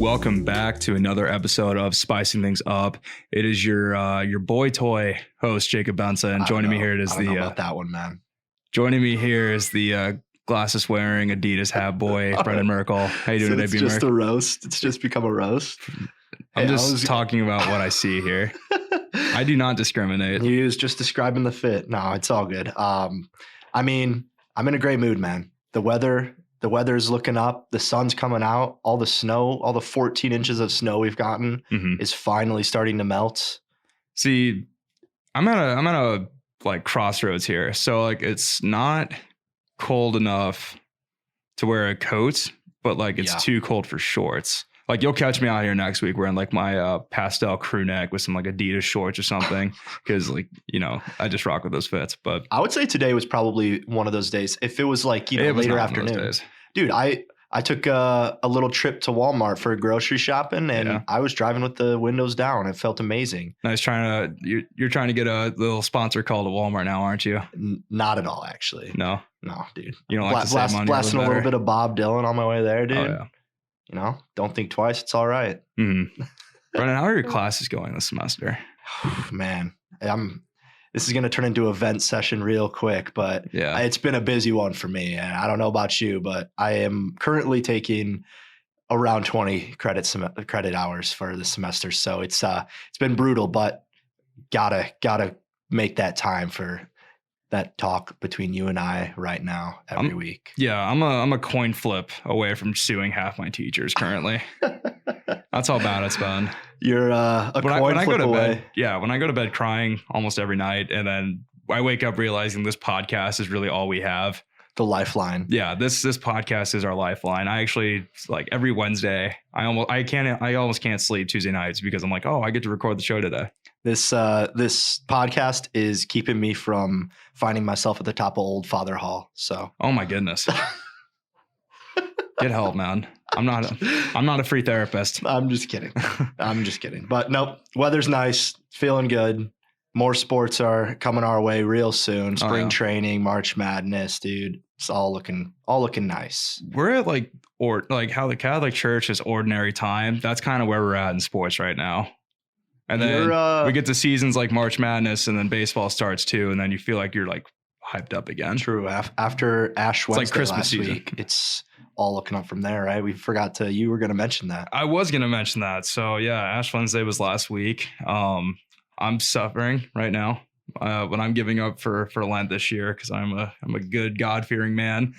Welcome back to another episode of Spicing Things Up. It is your boy toy host Jacob Benza, and joining me here is I don't know about that one, man. Joining me here is the glasses wearing Adidas hat boy Brendan Merkel. How you doing today, It's B just Merkel? a roast. It's just become a roast. I'm just talking about what I see here. I do not discriminate. He was just describing the fit. No, it's all good. I mean, I'm in a great mood, man. The weather's looking up. The sun's coming out. All the snow, all the 14 inches of snow we've gotten is finally starting to melt. See, I'm at a like crossroads here. So like it's not cold enough to wear a coat, but like it's too cold for shorts. Like you'll catch me out here next week wearing like my pastel crew neck with some like Adidas shorts or something because like, you know, I just rock with those fits. But I would say today was probably one of those days. If it was like, later afternoon. Dude, I took a little trip to Walmart for grocery shopping and I was driving with the windows down. It felt amazing. Nice. You're trying to get a little sponsor call to Walmart now, aren't you? Not at all, actually. No, dude. You don't like to save money. Blasting a little bit of Bob Dylan on my way there, dude. Oh, yeah. You know, don't think twice. It's all right. Mm-hmm. Brennan, how are your classes going this semester? Man, this is going to turn into an event session real quick, but it's been a busy one for me. And I don't know about you, but I am currently taking around 20 credit hours for the semester. So it's been brutal, but gotta make that time for that talk between you and I right now every week. Yeah, I'm a coin flip away from suing half my teachers currently. That's how bad it's been. You're coin flip away. When I go to bed crying almost every night, and then I wake up realizing this podcast is really all we have. The lifeline. Yeah, this podcast is our lifeline. I actually like every Wednesday. I almost can't sleep Tuesday nights because I'm like, oh, I get to record the show today. This podcast is keeping me from finding myself at the top of Old Father Hall. So, oh my goodness, get help, man. I'm not a free therapist. I'm just kidding. But nope, weather's nice, feeling good. More sports are coming our way real soon. Spring training, March Madness, dude. It's all looking nice. We're at like how the Catholic Church is ordinary time. That's kind of where we're at in sports right now. And then we get to seasons like March Madness, and then baseball starts too, and then you feel like you're like hyped up again. True. After Ash Wednesday like Christmas last season. week, it's all looking up from there, right? You were going to mention that. I was going to mention that. So yeah, Ash Wednesday was last week. I'm suffering right now when I'm giving up for Lent this year because I'm a good God-fearing man.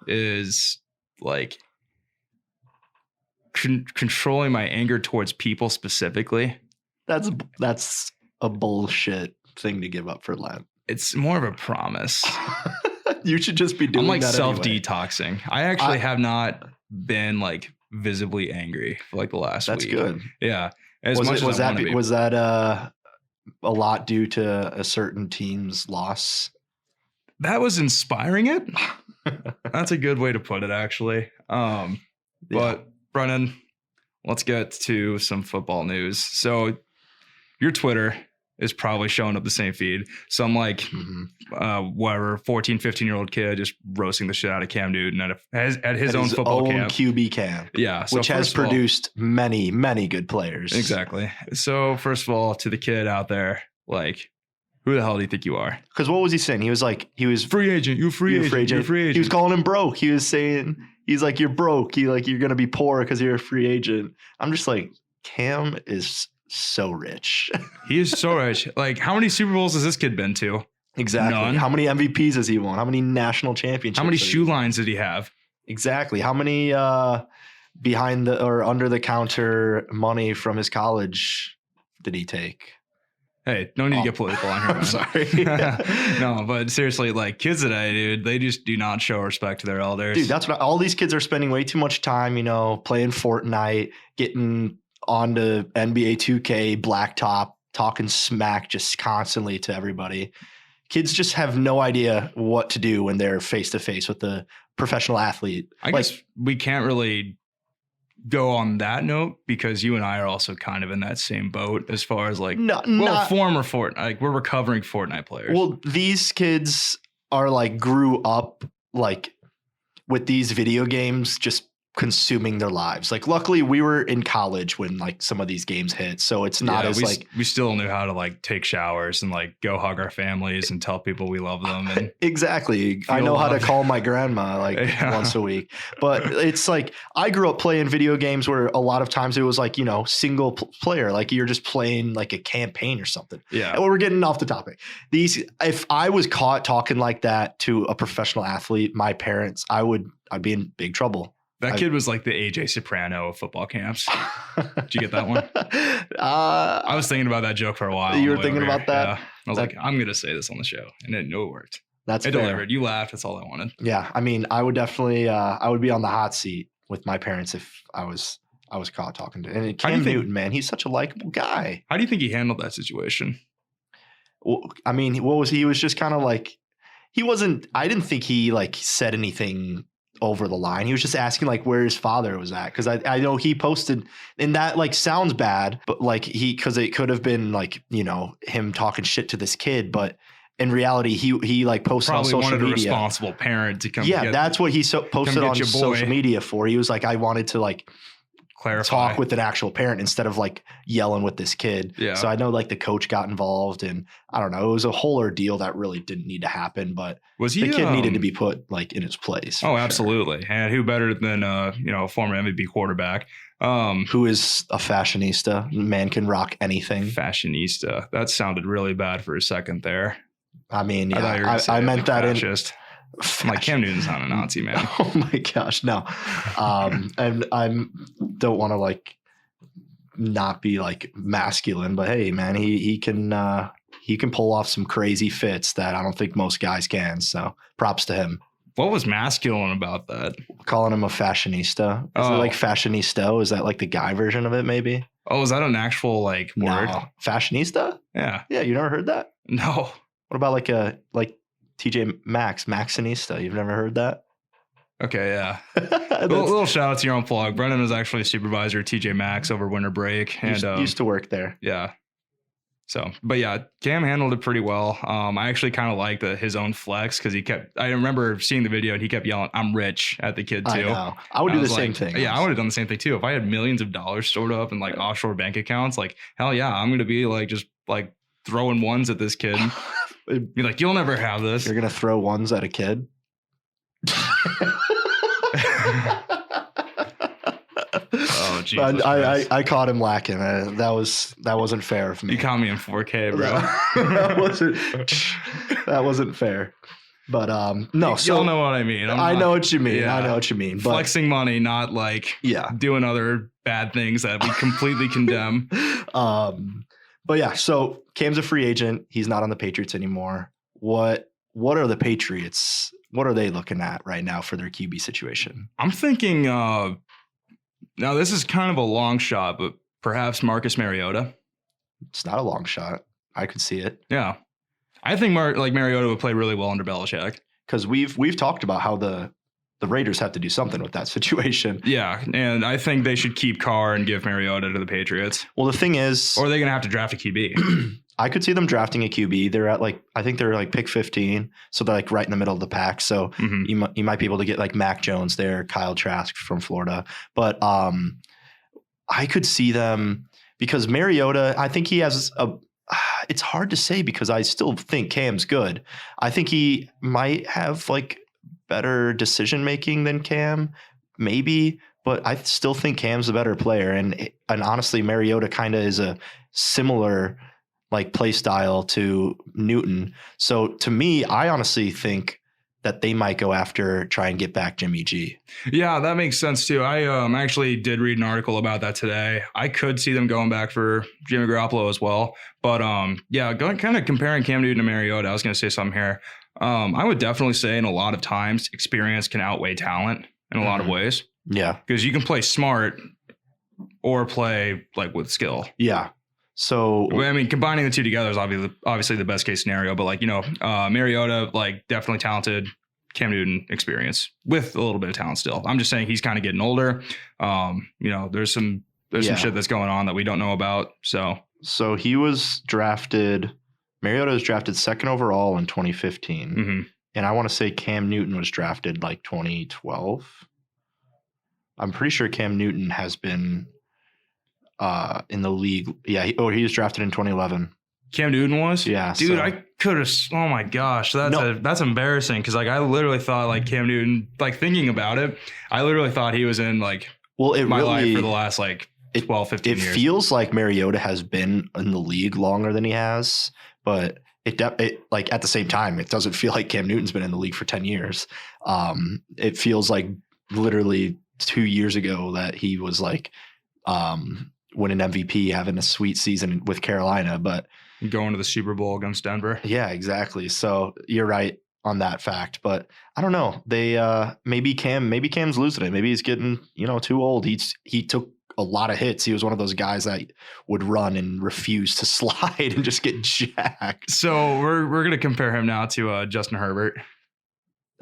Is like controlling my anger towards people specifically. That's a bullshit thing to give up for Lent. It's more of a promise. You should just be doing. I'm like that self-detoxing. Anyway. I actually have not been like visibly angry for like the last week. That's good. Yeah. Was that a lot due to a certain team's loss? That was inspiring it. That's a good way to put it, actually. But Brennan, let's get to some football news. So your Twitter is probably showing up the same feed. Some like whatever 14, 15-year-old kid just roasting the shit out of Cam Newton at his own football camp. QB camp. Yeah. So which has produced many, many good players. Exactly. So first of all, to the kid out there, like, who the hell do you think you are? Because what was he saying? He was free agent. You're free agent. He was calling him broke. He was saying, he's like, you're broke. You're going to be poor because you're a free agent. I'm just like, Cam is so rich. He is so rich. Like, how many Super Bowls has this kid been to? Exactly. None. How many MVPs has he won? How many national championships? How many shoe lines did he have? Exactly. How many behind the or under the counter money from his college did he take? Hey, no need to get political on here, man. I'm sorry. No, but seriously, like kids today, dude, they just do not show respect to their elders. Dude, that's what all these kids are spending way too much time, playing Fortnite, getting onto NBA 2K, Blacktop, talking smack just constantly to everybody. Kids just have no idea what to do when they're face to face with the professional athlete. I guess we can't really go on that note because you and I are also kind of in that same boat as far as like former Fortnite. Like we're recovering Fortnite players. Well, these kids are like grew up like with these video games just consuming their lives. Like, luckily we were in college when like some of these games hit, so it's not we still knew how to like take showers and like go hug our families and tell people we love them. And exactly. I know how to call my grandma like once a week, but it's like I grew up playing video games where a lot of times it was like, you know, single player, like you're just playing like a campaign or something. Yeah. And we're getting off the topic. If I was caught talking like that to a professional athlete, my parents, I'd be in big trouble. That kid was like the AJ Soprano of football camps. Did you get that one? I was thinking about that joke for a while. You were thinking about that? Yeah. I was like, I'm going to say this on the show. And it worked. It delivered. You laughed. That's all I wanted. Yeah. I mean, I would definitely, I would be on the hot seat with my parents if I was caught talking to. And Cam Newton, man, he's such a likable guy. How do you think he handled that situation? Well, I mean, he was just kind of like, I didn't think he like said anything over the line. He was just asking like where his father was at. Cause I know he posted, and that like sounds bad, but like cause it could have been like, you know, him talking shit to this kid, but in reality, he like posted on social media. Probably wanted a responsible parent to come. Yeah, that's what he posted on social media for. He was like, I wanted to like talk with an actual parent instead of like yelling with this kid. Yeah. So I know like the coach got involved, and I don't know, it was a whole ordeal that really didn't need to happen, but the kid needed to be put like in his place. Oh, absolutely. Sure. And who better than you know, a former MVP quarterback who is a fashionista. Man can rock anything. Fashionista. That sounded really bad for a second there. I mean, yeah, I meant that fascist. Like Cam Newton's not a Nazi, man. Oh my gosh, no. And I don't want to like not be like masculine, but hey, man, he can pull off some crazy fits that I don't think most guys can. So props to him. What was masculine about that? Calling him a fashionista. Is it like fashionista? Is that like the guy version of it? Maybe. Oh, is that an actual like word? No. Fashionista? Yeah. Yeah. You never heard that? No. What about like TJ Maxxinista? You've never heard that? Okay, yeah. little shout out to your own plug. Brendan was actually a supervisor at TJ Maxx over winter break, and used to work there. Yeah. So, but yeah, Cam handled it pretty well. I actually kind of liked his own flex because I remember seeing the video and he kept yelling, "I'm rich" at the kid too. I know. I would do the same thing. Yeah, I would have done the same thing too. If I had millions of dollars stored up in like offshore bank accounts, like hell yeah, I'm gonna be like just like throwing ones at this kid. Be like, you'll never have this. You're gonna throw ones at a kid. Oh Jesus! I caught him lacking. That wasn't fair of me. You caught me in 4K, bro. that wasn't fair. But no, so y'all know what I mean. I know what you mean. Yeah. I know what you mean. But, flexing money, not like doing other bad things that we completely condemn. But yeah, so Cam's a free agent. He's not on the Patriots anymore. What are the Patriots? What are they looking at right now for their QB situation? I'm thinking now this is kind of a long shot, but perhaps Marcus Mariota. It's not a long shot. I could see it. Yeah. I think Mariota would play really well under Belichick. Because we've talked about how the Raiders have to do something with that situation. Yeah, and I think they should keep Carr and give Mariota to the Patriots. Well, the thing is... Or are they going to have to draft a QB? I could see them drafting a QB. They're at I think they're like pick 15. So they're like right in the middle of the pack. So you might be able to get like Mac Jones there, Kyle Trask from Florida. But I could see them because Mariota, I think he has it's hard to say because I still think Cam's good. I think he might have like better decision making than Cam, maybe, but I still think Cam's a better player. And honestly, Mariota kind of is a similar like play style to Newton. So to me, I honestly think that they might go after try and get back Jimmy G. Yeah, that makes sense too. I actually did read an article about that today. I could see them going back for Jimmy Garoppolo as well. But yeah, kind of comparing Cam Newton to Mariota, I was going to say something here. I would definitely say in a lot of times experience can outweigh talent in a lot of ways. Yeah. Because you can play smart or play like with skill. Yeah. So I mean, combining the two together is obviously the best case scenario. But like, you know, Mariota, like definitely talented. Cam Newton experience with a little bit of talent still. I'm just saying he's kind of getting older. You know, there's some shit that's going on that we don't know about. So he was drafted. Mariota was drafted 2nd overall in 2015. And I want to say Cam Newton was drafted like 2012. I'm pretty sure Cam Newton has been in the league. Yeah. He was drafted in 2011. Cam Newton was? Yeah. Dude, I could have. Oh my gosh. That's embarrassing. Because like I literally thought like Cam Newton, like thinking about it, I literally thought he was in like my life for the last like 12, 15 years. It feels like Mariota has been in the league longer than he has, but it like at the same time, it doesn't feel like Cam Newton's been in the league for 10 years. It feels like literally 2 years ago that he was like winning MVP, having a sweet season with Carolina, but going to the Super Bowl against Denver. Yeah, exactly. So you're right on that fact, but I don't know. They maybe Cam's losing it. Maybe he's getting, too old. He took a lot of hits. He was one of those guys that would run and refuse to slide and just get jacked. So we're gonna compare him now to Justin Herbert.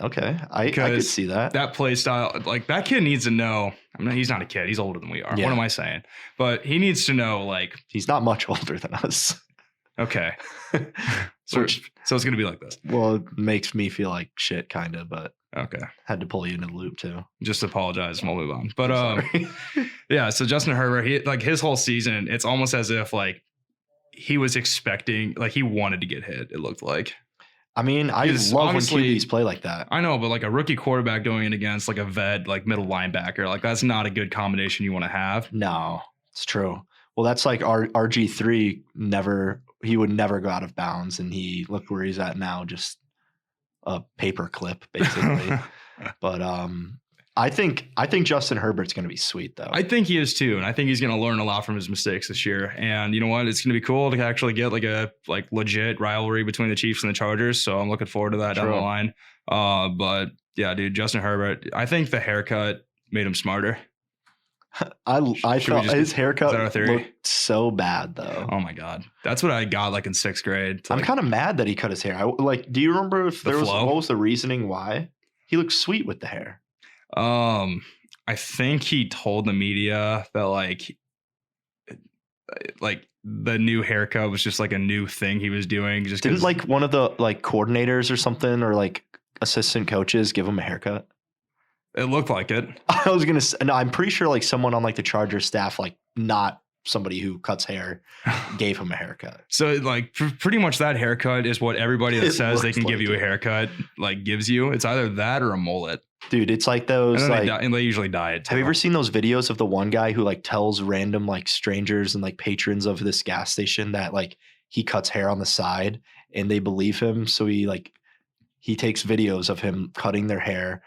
Okay, I could see that. That play style, like that kid needs to know. I mean, he's not a kid. He's older than we are. Yeah. What am I saying? But he needs to know, like he's not much older than us. Okay. So it's going to be like this. Well, it makes me feel like shit, kind of, but okay. Had to pull you into the loop too. Just apologize and we'll move on. But yeah, so Justin Herbert, he like his whole season, it's almost as if like he was expecting, like he wanted to get hit, it looked like. I mean, I love when QBs play like that. I know, but like a rookie quarterback going in against like a vet, like middle linebacker, like that's not a good combination you want to have. No, it's true. Well, that's like RG3 he would never go out of bounds, and look where he's at now, just a paper clip basically. But I think Justin Herbert's going to be sweet though. I think he is too, and I think he's going to learn a lot from his mistakes this year. And you know what? It's going to be cool to actually get like a legit rivalry between the Chiefs and the Chargers. So I'm looking forward to that down the line. But yeah, dude, Justin Herbert. I think the haircut made him smarter. I thought his haircut looked so bad though. Oh my God. That's what I got like in 6th grade. I'm kind of mad that he cut his hair. Do you remember if what was the reasoning why? He looked sweet with the hair. I think he told the media that like the new haircut was just like a new thing he was doing. Just didn't like one of the like coordinators or something or like assistant coaches give him a haircut? It looked like it. I was gonna say, no, I'm pretty sure like someone on like the Chargers staff, like not somebody who cuts hair, gave him a haircut. So like pretty much that haircut is what everybody that says they can give you a haircut like gives you. It's either that or a mullet. Dude, it's like those and they usually dye it too. Have you ever seen those videos of the one guy who like tells random like strangers and like patrons of this gas station that like he cuts hair on the side and they believe him? So he takes videos of him cutting their hair,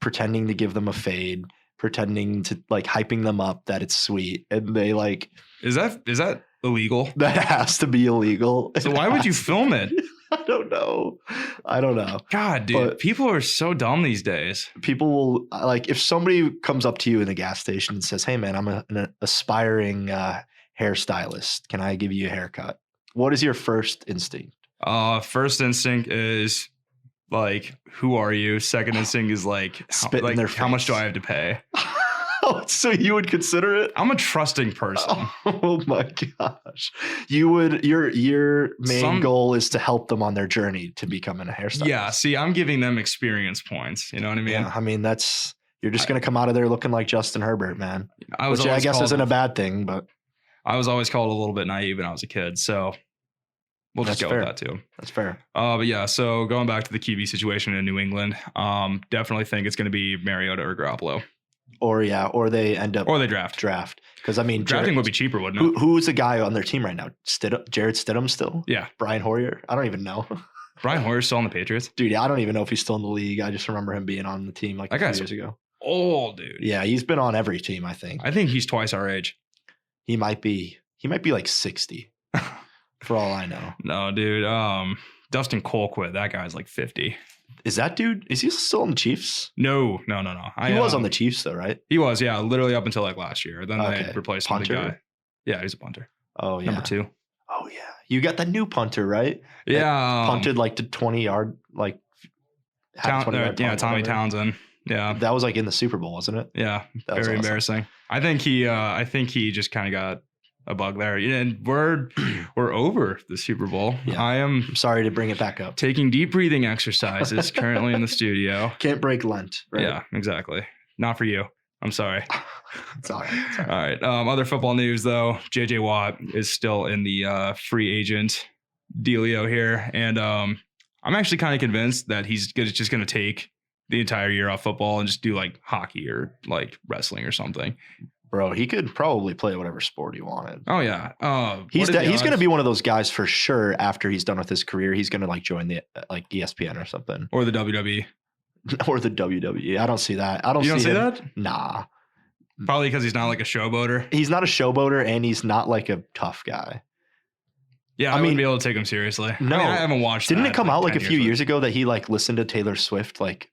pretending to give them a fade, pretending to like hyping them up that it's sweet, and they like. Is that illegal? That has to be illegal. So why would you film it? I don't know. God, dude, but people are so dumb these days. People will like if somebody comes up to you in the gas station and says, "Hey, man, I'm an aspiring hairstylist. Can I give you a haircut?" What is your first instinct? First instinct is like, who are you? Second instinct is like, how much do I have to pay? So you would consider it? I'm a trusting person. Oh my gosh. Your main goal is to help them on their journey to becoming a hairstylist. Yeah. See, I'm giving them experience points. You know what I mean? Yeah. I mean, you're just going to come out of there looking like Justin Herbert, man. Which I guess isn't a bad thing, but. I was always called a little bit naive when I was a kid. So we'll just go with that too. That's fair. But yeah, so going back to the QB situation in New England, definitely think it's going to be Mariota or Garoppolo. Or they end up. Or they draft. Because I mean, drafting would be cheaper, wouldn't it? Who's the guy on their team right now? Jarrett Stidham still? Yeah. Brian Hoyer? I don't even know. Brian Hoyer's still on the Patriots? Dude, I don't even know if he's still in the league. I just remember him being on the team like a few years ago. Old, dude. Yeah, he's been on every team, I think. I think he's twice our age. He might be like 60 for all I know. No, dude. Dustin Colquitt, that guy's like 50. Is he still on the Chiefs? No. He was on the Chiefs though, right? He was, yeah, literally up until like last year. Then they replaced him with the guy. Yeah, he's a punter. Oh yeah. Number 2. Oh yeah. You got the new punter, right? Yeah. Punted like to 20-yard, like Tommy Townsend. Yeah. That was like in the Super Bowl, wasn't it? Yeah. That was embarrassing. I think he just kind of got a bug there. And we're over the Super Bowl. Yeah. I'm sorry to bring it back up. Taking deep breathing exercises currently in the studio. Can't break Lent, right? Yeah, exactly. Not for you. I'm sorry. It's all right. All right. Other football news, though. J.J. Watt is still in the free agent dealio here. And I'm actually kind of convinced that he's just going to take the entire year off football and just do like hockey or like wrestling or something. Bro, he could probably play whatever sport he wanted. Oh, yeah. He's going to be one of those guys for sure after he's done with his career. He's going to like join the like ESPN or something. Or the WWE. Or the WWE. I don't see that. You don't see that? Nah. Probably because he's not like a showboater. He's not a showboater, and he's not like a tough guy. Yeah, I wouldn't be able to take him seriously. No, I haven't watched. Didn't it come out like a few years ago that he like listened to Taylor Swift like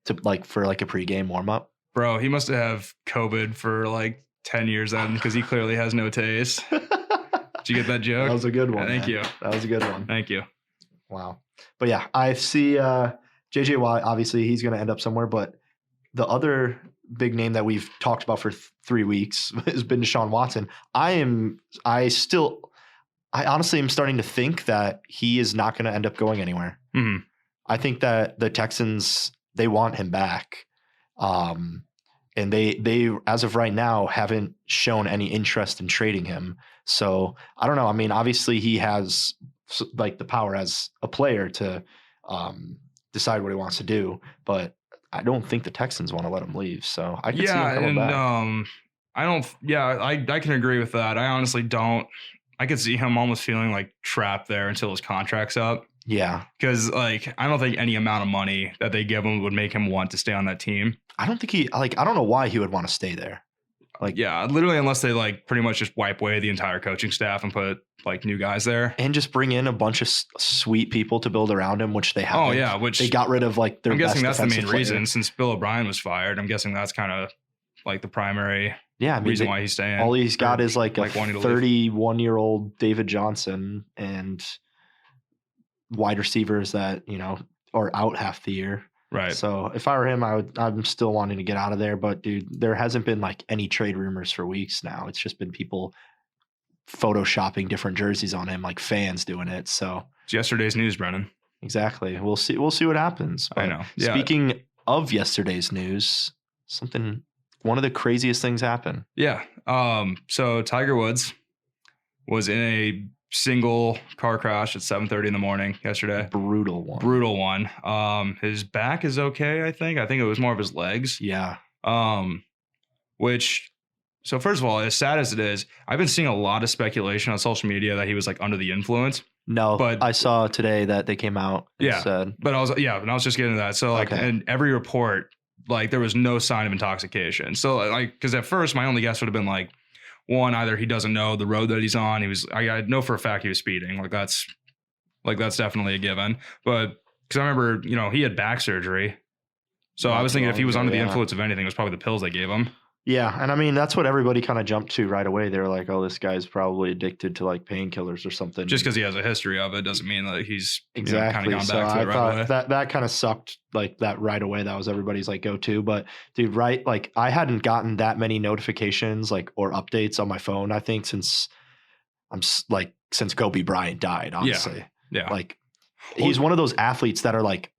to like for like a pregame warm up? Bro, he must have COVID for like 10 years then because he clearly has no taste. Did you get that joke? That was a good one. Yeah, thank you. That was a good one. Thank you. Wow. But yeah, I see JJ Watt, obviously he's going to end up somewhere, but the other big name that we've talked about for 3 weeks has been Deshaun Watson. I honestly am starting to think that he is not going to end up going anywhere. Mm-hmm. I think that the Texans, they want him back. And they as of right now haven't shown any interest in trading him. So I don't know. I mean, obviously he has like the power as a player to decide what he wants to do, but I don't think the Texans want to let him leave. So I can see him coming back. I don't. Yeah, I can agree with that. I honestly don't. I could see him almost feeling like trapped there until his contract's up. Yeah, because like I don't think any amount of money that they give him would make him want to stay on that team. I don't think I don't know why he would want to stay there. Like, yeah, literally, unless they like pretty much just wipe away the entire coaching staff and put like new guys there, and just bring in a bunch of sweet people to build around him, which they have. Oh yeah, which they got rid of like their. I'm guessing best that's the main player. reason since Bill O'Brien was fired. I'm guessing that's kind of like the primary reason why he's staying. All he's got is like a 31-year-old David Johnson and wide receivers that are out half the year. Right. So if I were him, I'm still wanting to get out of there. But dude, there hasn't been like any trade rumors for weeks now. It's just been people photoshopping different jerseys on him, like fans doing it. So it's yesterday's news, Brennan. Exactly. We'll see what happens. But I know. Yeah. Speaking of yesterday's news, one of the craziest things happened. Yeah. So Tiger Woods was in a single car crash at 7:30 in the morning yesterday. Brutal one. His back is okay, I think it was more of his legs. Yeah. So first of all, as sad as it is, I've been seeing a lot of speculation on social media that he was like under the influence. No, but I saw today that they came out and said. But I was just getting to that. So like in every report, like there was no sign of intoxication. So like, because at first my only guess would have been like, one, either he doesn't know the road that he's on. I know for a fact he was speeding. Like that's definitely a given. But because I remember, he had back surgery. So I was thinking if he was under the influence of anything, it was probably the pills they gave him. Yeah. And I mean, that's what everybody kind of jumped to right away. They were like, oh, this guy's probably addicted to like painkillers or something. Just because he has a history of it doesn't mean that he's exactly kind of gone back to it right away. That kind of sucked like that right away. That was everybody's like go-to. But dude, right? Like I hadn't gotten that many notifications like or updates on my phone, I think, since Kobe Bryant died, honestly. Yeah. Like he's one of those athletes that are like,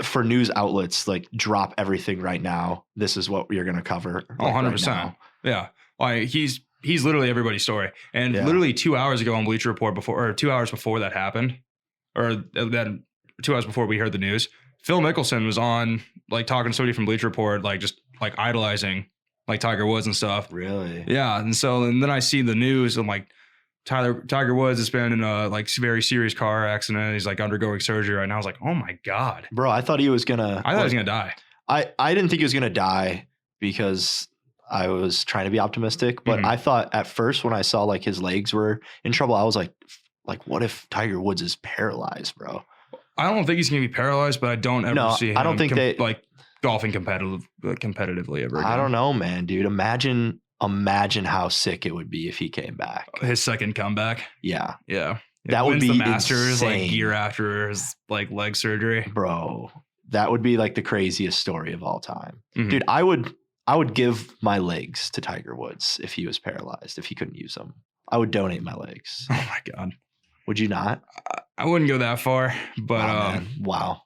for news outlets, like drop everything right now. This is what you're going to cover. Like, 100%. Right yeah. Like he's literally everybody's story. And literally 2 hours ago on Bleacher Report 2 hours before that happened, or then 2 hours before we heard the news, Phil Mickelson was on like talking to somebody from Bleacher Report, like just like idolizing like Tiger Woods and stuff. Really? Yeah. And then I see the news. I'm like, Tiger Woods has been in a like very serious car accident. He's like undergoing surgery right now. I was like, oh my God. Bro, I thought he was gonna. I thought he was gonna die. I didn't think he was gonna die because I was trying to be optimistic. But I thought at first when I saw like his legs were in trouble, I was like, what if Tiger Woods is paralyzed, bro? I don't think he's gonna be paralyzed, but I don't ever see him. I don't think like golfing competitively ever again. I don't know, man, dude. Imagine how sick it would be if he came back. His second comeback. Yeah. Yeah. That would be the Masters insane. Like year after his like leg surgery. Bro, that would be like the craziest story of all time. Mm-hmm. Dude, I would give my legs to Tiger Woods if he was paralyzed, if he couldn't use them. I would donate my legs. Oh my God. Would you not? I wouldn't go that far, but wow.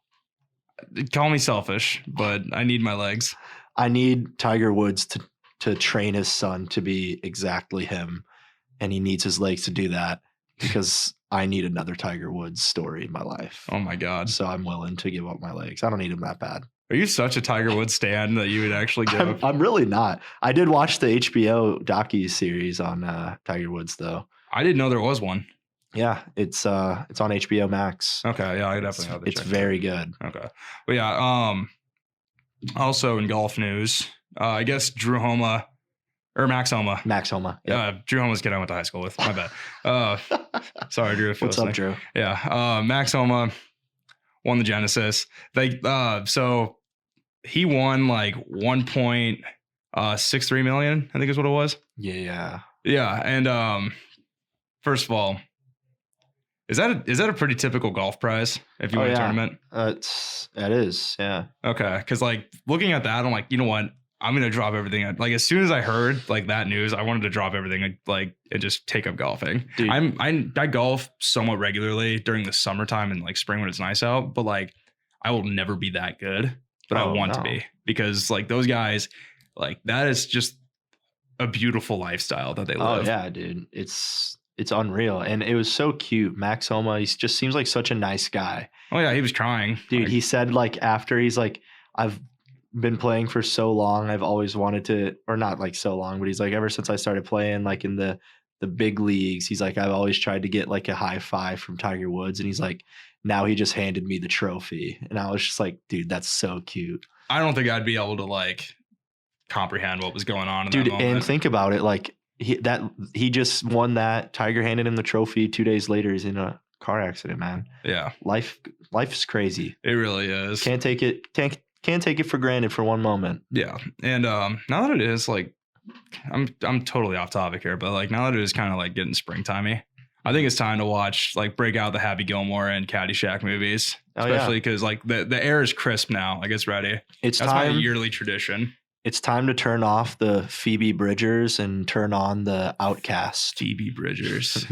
Call me selfish, but I need my legs. I need Tiger Woods to train his son to be exactly him, and he needs his legs to do that because I need another Tiger Woods story in my life. Oh my God. So I'm willing to give up my legs. I don't need them that bad. Are you such a Tiger Woods stan that you would actually give? I'm really not. I did watch the HBO docu-series on Tiger Woods, though. I didn't know there was one. Yeah, it's on HBO Max. Okay, yeah, I definitely have to check. It's very good. Okay, but yeah, also in golf news, I guess Drew Homa or Max Homa. Max Homa. Yeah, Drew Homa's kid I went to high school with. My bad. Sorry, Drew. What's up, Drew? Yeah, Max Homa won the Genesis. So he won like 1.63 million, I think is what it was. Yeah. And first of all, is that a pretty typical golf prize if you win a tournament? It is, yeah. Okay, because like looking at that, I'm like, you know what? I'm gonna drop everything. Like as soon as I heard like that news, I wanted to drop everything and just take up golfing. Dude. I golf somewhat regularly during the summertime and like spring when it's nice out, but like I will never be that good. But I want to be, because like those guys, like that is just a beautiful lifestyle that they live. Oh yeah, dude. It's unreal. And it was so cute. Max Homa, he just seems like such a nice guy. Oh yeah, he was trying. Dude, he said like after he's like, I've been playing for so long, I've always wanted to, or not like so long, but he's like, ever since I started playing like in the big leagues, he's like, I've always tried to get like a high five from Tiger Woods. And he's like, now he just handed me the trophy. And I was just like, dude, that's so cute. I don't think I'd be able to like comprehend what was going on in that moment. And think about it, like he just won that. Tiger handed him the trophy. 2 days later, he's in a car accident, man. Yeah. Life is crazy. It really is. Can't take it for granted for one moment. Yeah. And now that it is like, I'm totally off topic here, but like now that it is kind of like getting springtimey, I think it's time to watch, like, break out the Happy Gilmore and Caddyshack movies, especially because like the air is crisp now. Like it's ready. That's my yearly tradition. It's time to turn off the Phoebe Bridgers and turn on the Outcast. Phoebe Bridgers.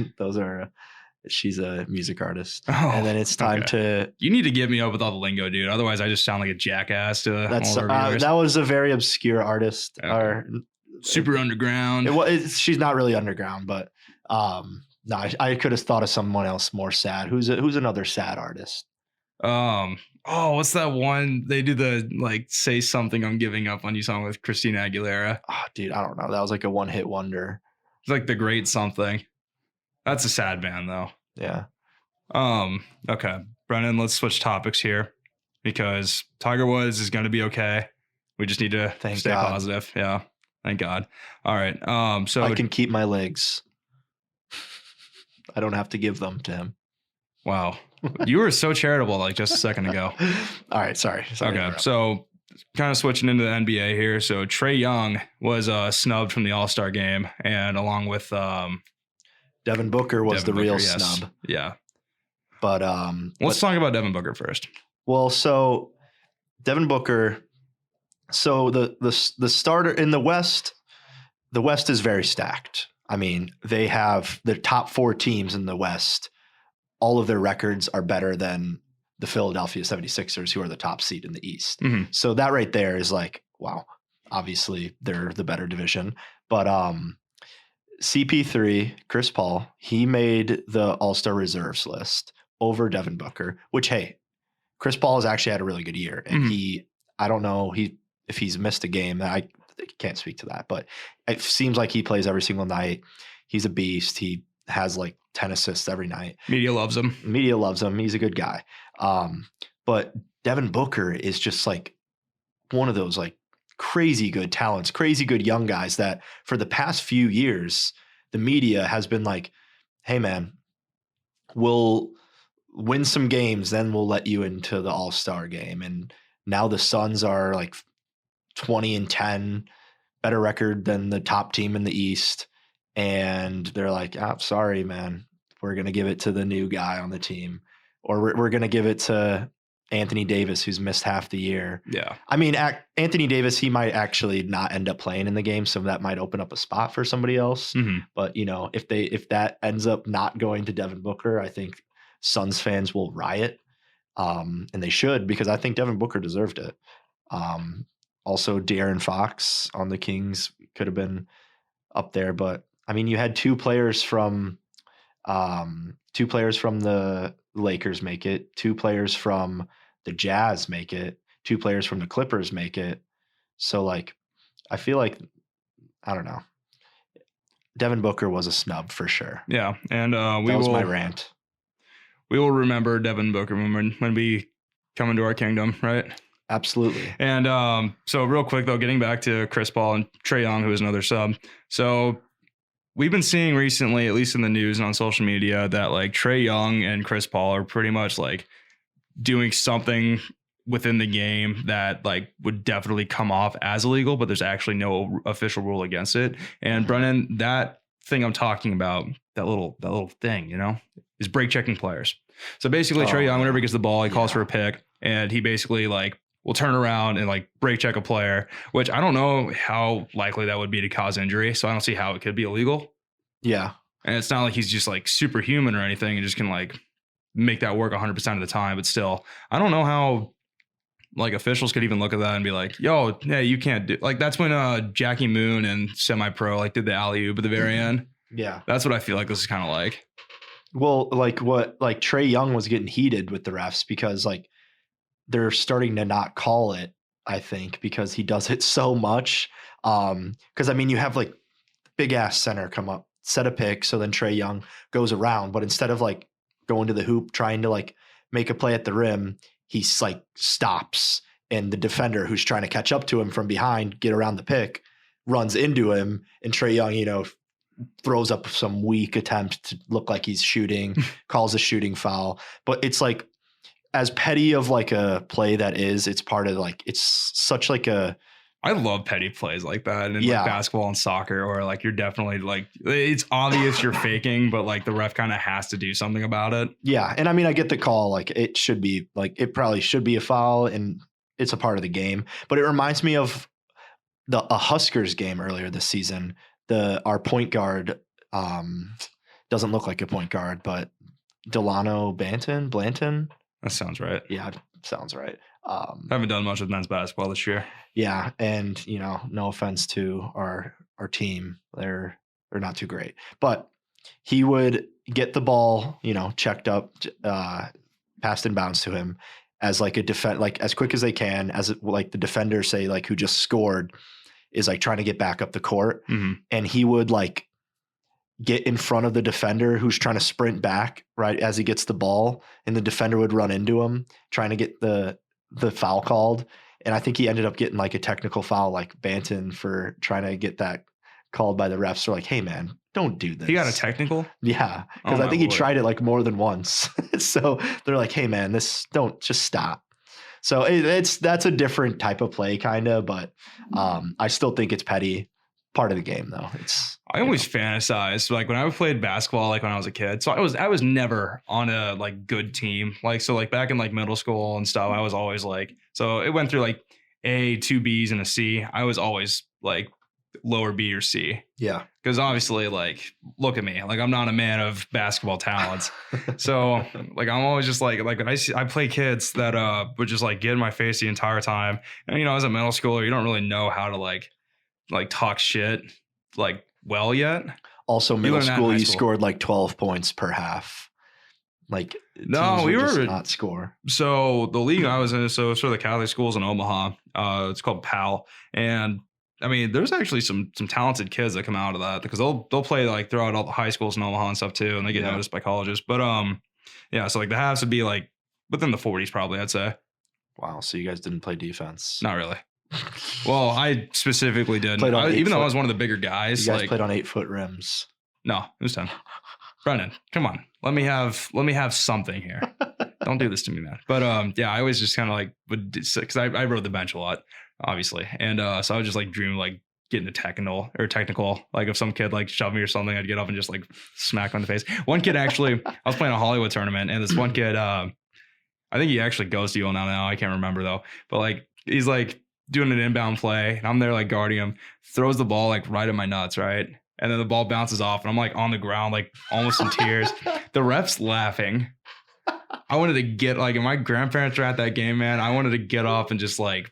She's a music artist. Oh, and then it's time to. You need to get me up with all the lingo, dude. Otherwise, I just sound like a jackass to all our viewers. That was a very obscure artist. Yeah. Super underground. She's not really underground, but no, I could have thought of someone else more sad. Who's another sad artist? What's that one? They do the like "Say Something I'm Giving Up on You" song with Christina Aguilera. Oh, dude, I don't know. That was like a one-hit wonder. It's like The Great Something. That's a sad band though. Yeah. Okay, Brennan, let's switch topics here because Tiger Woods is going to be okay. We just need to stay positive. Yeah. Thank God. All right. So I can keep my legs. I don't have to give them to him. Wow. You were so charitable like just a second ago. All right. Sorry. Okay. So kind of switching into the NBA here. So Trae Young was snubbed from the All-Star game, and along with Devin Booker was the real snub. Yeah. But let's talk about Devin Booker first. Well, so Devin Booker, so the starter in the West is very stacked. I mean, they have the top 4 teams in the West. All of their records are better than the Philadelphia 76ers, who are the top seed in the East. Mm-hmm. So that right there is like, wow, obviously they're the better division. But CP3, Chris Paul, he made the All-Star reserves list over Devin Booker, which, hey, Chris Paul has actually had a really good year. And I don't know if he's missed a game. I can't speak to that, but it seems like he plays every single night. He's a beast. He has like 10 assists every night. Media loves him. He's a good guy. But Devin Booker is just like one of those like crazy good talents, crazy good young guys that for the past few years, the media has been like, hey man, we'll win some games, then we'll let you into the All-Star game. And now the Suns are like 20-10, better record than the top team in the East. And they're like, sorry, man, we're going to give it to the new guy on the team. Or we're going to give it to Anthony Davis, who's missed half the year. Yeah. I mean, Anthony Davis, he might actually not end up playing in the game, so that might open up a spot for somebody else. Mm-hmm. But, you know, if that ends up not going to Devin Booker, I think Suns fans will riot. And they should, because I think Devin Booker deserved it. Also, De'Aaron Fox on the Kings could have been up there, but I mean, you had two players from the Lakers make it, two players from the Jazz make it, two players from the Clippers make it. So, like, I feel like, I don't know. Devin Booker was a snub for sure. Yeah, and that was my rant. We will remember Devin Booker when we come into our kingdom, right? Absolutely. And so real quick, though, getting back to Chris Paul and Trae Young, who is another sub. So we've been seeing recently, at least in the news and on social media, that like Trae Young and Chris Paul are pretty much like doing something within the game that like would definitely come off as illegal, but there's actually no official rule against it. And Brennan, that thing I'm talking about, that little thing, is break checking players. So basically Trae Young, whenever he gets the ball, he calls for a pick, and he basically like will turn around and like break check a player, which I don't know how likely that would be to cause injury. So I don't see how it could be illegal. Yeah. And it's not like he's just like superhuman or anything and just can like make that work 100% of the time. But still, I don't know how like officials could even look at that and be like, yo, yeah, you can't do, like, that's when Jackie Moon and Semi-Pro like did the alley-oop at the very end. Yeah. That's what I feel like this is kind of like. Well, like Trae Young was getting heated with the refs because like they're starting to not call it, I think, because he does it so much. Because I mean, you have like big ass center come up, set a pick, so then Trae Young goes around, but instead of like going to the hoop, trying to like make a play at the rim, he's like stops, and the defender who's trying to catch up to him from behind, get around the pick, runs into him, and Trae Young, throws up some weak attempt to look like he's shooting, calls a shooting foul. But it's like, as petty of like a play that is, it's part of like, it's such like a, I love petty plays like that in like basketball and soccer, or like you're definitely like, it's obvious you're faking, but like the ref kind of has to do something about it. Yeah. And I mean, I get the call, like it should be like, it probably should be a foul and it's a part of the game, but it reminds me of a Huskers game earlier this season. Our point guard doesn't look like a point guard, but Delano Blanton. That sounds right. Yeah, sounds right. Haven't done much with men's basketball this year. Yeah, and no offense to our team, they're not too great, but he would get the ball, checked up, passed in bounds to him as like a defense, like as quick as they can, as like the defender, say like who just scored, is like trying to get back up the court, and he would like get in front of the defender who's trying to sprint back right as he gets the ball, and the defender would run into him trying to get the foul called. And I think he ended up getting like a technical foul, like Banton, for trying to get that called by the refs. They're like, hey man, don't do this. He got a technical? Yeah. Because I think he tried it like more than once. So they're like, hey man, don't just stop. So that's a different type of play kind of, but I still think it's petty. Part of the game though. I always fantasize like when I played basketball, like when I was a kid. So I was never on a like good team. Like, so like back in like middle school and stuff, I was always like, so it went through like A, 2 B's and a C. I was always like lower B or C. Yeah. Because obviously, like, look at me. Like, I'm not a man of basketball talents. So like, I'm always just like I play kids that would just like get in my face the entire time. And as a middle schooler, you don't really know how to like talk shit like well yet. Also, middle school, you scored like 12 points per half. Like, no, we were just not score. So the league I was in, so it's for the Catholic schools in Omaha. It's called PAL, and I mean, there's actually some talented kids that come out of that because they'll play like throughout all the high schools in Omaha and stuff too, and they get noticed by colleges. But yeah, so like the halves would be like within the 40s probably, I'd say. Wow, so you guys didn't play defense? Not really. Well, I specifically didn't. Even though I was one of the bigger guys. You guys played on 8-foot rims. No, it was 10. Brennan, come on. Let me have something here. Don't do this to me, man. But yeah, I always just kind of like would, because I rode the bench a lot, obviously, and so I would just like dream like getting a technical. Like if some kid like shoved me or something, I'd get up and just like smack on the face. One kid actually, I was playing a Hollywood tournament, and this one kid, I think he actually goes to UL now. I can't remember though. But like he's like doing an inbound play, and I'm there like guarding him, throws the ball like right at my nuts, right? And then the ball bounces off, and I'm like on the ground, like almost in tears. The ref's laughing. I wanted to get like, if my grandparents were at that game, man, I wanted to get off and just like